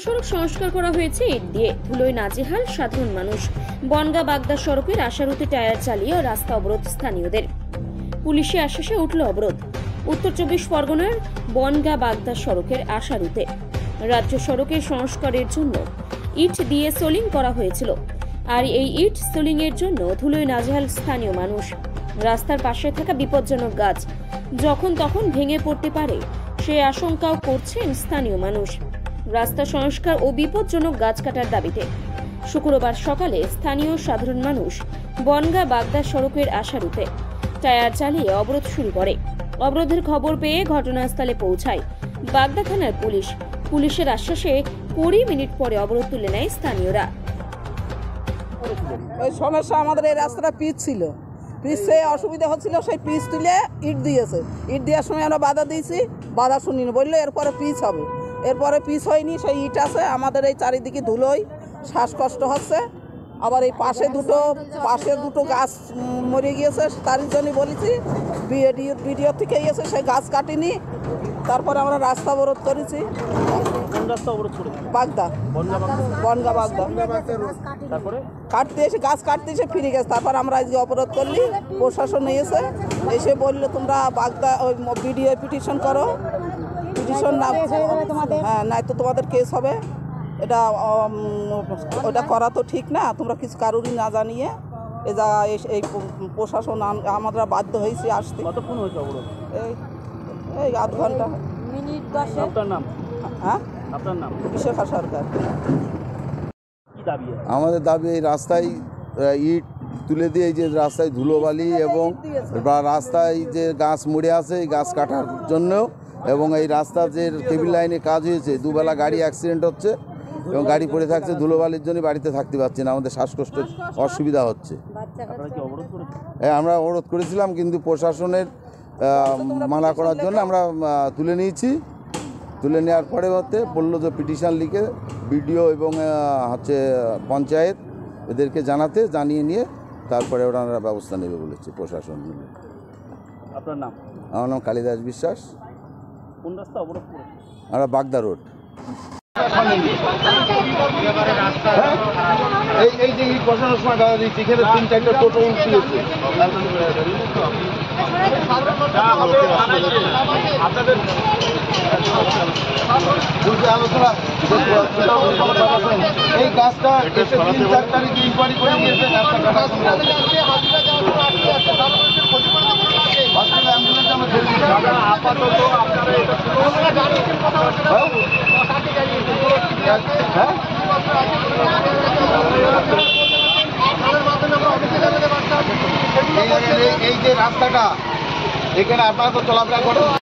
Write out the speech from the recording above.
সড়ক সংস্কার করা হয়েছে ইট দিয়ে। ধুলোয় নাজেহাল সাধারণ মানুষ। বনগাঁ বাগদা সড়কের আশারুতে টায়ার চালিয়ে রাস্তা অবরোধ স্থানীয়দের। পুলিশি আশ্বাসে উঠল অবরোধ। উত্তর 24 পরগনার বনগাঁ বাগদা সড়কের আশারুতে রাজ্য সড়কের সংস্কারের জন্য ইট দিয়ে সোলিং করা হয়েছিল। আর এই ইট সোলিং এর জন্য ধুলোয় নাজেহাল স্থানীয় মানুষ। রাস্তার পাশে থাকা বিপজ্জনক গাছ যখন তখন ভেঙে পড়তে পারে সে আশঙ্কাও করছেন স্থানীয় মানুষ। রাস্তা সংস্কার ও বিপজ্জনক গাছ কাটার দাবিতে শুক্রবার সকালে স্থানীয় সাধারণ মানুষ বনগাঁ বাগদা সড়কের আশারুতে টায়ার চালিয়ে অবরোধ শুরু করে। অবরোধের খবর পেয়ে ঘটনাস্থলে পৌঁছায় বাগদা থানার পুলিশ। পুলিশের আশ্বাসে 20 মিনিট পরে অবরোধ তুলে নেয় স্থানীয়রা। ওই সমস্যা আমাদের এই রাস্তাটা পিচ ছিল, পিচে অসুবিধা হচ্ছিল, সেই পিচ তুলে ইট দিয়েছে। ইট দেওয়ার সময় আমরা বাধা দিয়েছি, বাধা শুনিনি, বললো এরপরে পিচ হবে। এরপরে পিচ হয়নি, সেই ইট আছে। আমাদের এই চারিদিকে ধুলোয় শ্বাসকষ্ট হচ্ছে। আবার এই পাশে দুটো গাছ মরে গিয়েছে, তার জন্যই বলেছি ভিডিও থেকে এসে সেই গাছ কাটিনি। তারপরে আমরা রাস্তা অবরোধ করেছি। বাগদা, বনগাঁ বাগদা কাটতে এসে গাছ কাটতে এসে ফিরে গেছে। তারপর আমরা আজকে অবরোধ করলি, প্রশাসন এসে বললো তোমরা বাগদা ওই ভিডিও পিটিশন করো, পিটিশন না হ্যাঁ নাই তো তোমাদের কেস হবে। এটা ওটা করা তো ঠিক না, তোমরা কিছু কারোরই না জানিয়ে এই প্রশাসন আমরা বাধ্য হয়েছি আসতে। কতক্ষণ হয়েছে অবরোধ? এই আধ ঘন্টা। আপনার নাম? হ্যাঁ, আপনার নাম? বিশ্বখা সরকার। কি দাবি? আমাদের দাবি এই রাস্তায় ইট তুলে দিয়ে এই যে রাস্তায় ধুলোবালি এবং রাস্তায় যে গাছ মুড়ে আছে এই গাছ কাটার জন্য, এবং এই রাস্তার যে কেবল লাইনে কাজ হয়েছে, দুবেলা গাড়ি অ্যাক্সিডেন্ট হচ্ছে এবং গাড়ি পড়ে থাকছে ধুলোবালির জন্য। বাড়িতে থাকতে পারছি না, আমাদের শ্বাসকষ্টের অসুবিধা হচ্ছে। হ্যাঁ, আমরা অবরোধ করেছিলাম, কিন্তু প্রশাসনের মানা করার জন্য আমরা তুলে নিয়েছি। তুলে নেওয়ার পরে বললো যে পিটিশন লিখে বিডিও এবং পঞ্চায়েত এদেরকে জানিয়ে নিয়ে তারপরে ওনারা ব্যবস্থা নেবে বলেছে প্রশাসন। আপনার নাম? আমার নাম কালিদাস বিশ্বাস। কোন রাস্তা অবরোধ করেছে? আমরা বাগদা রোড। এই যে ইট বসানোর সময় গাড়ি দিচ্ছি, এখানে 3-4টা টোটো উল্টিয়েছে। এই গাছটা 3-4 তারিখে ইনকোয়ারি করে নিয়েছে। অ্যাম্বুলেন্স আমরা এই যে রাস্তাটা এখানে আপনারা তো চলাফেরা করেন।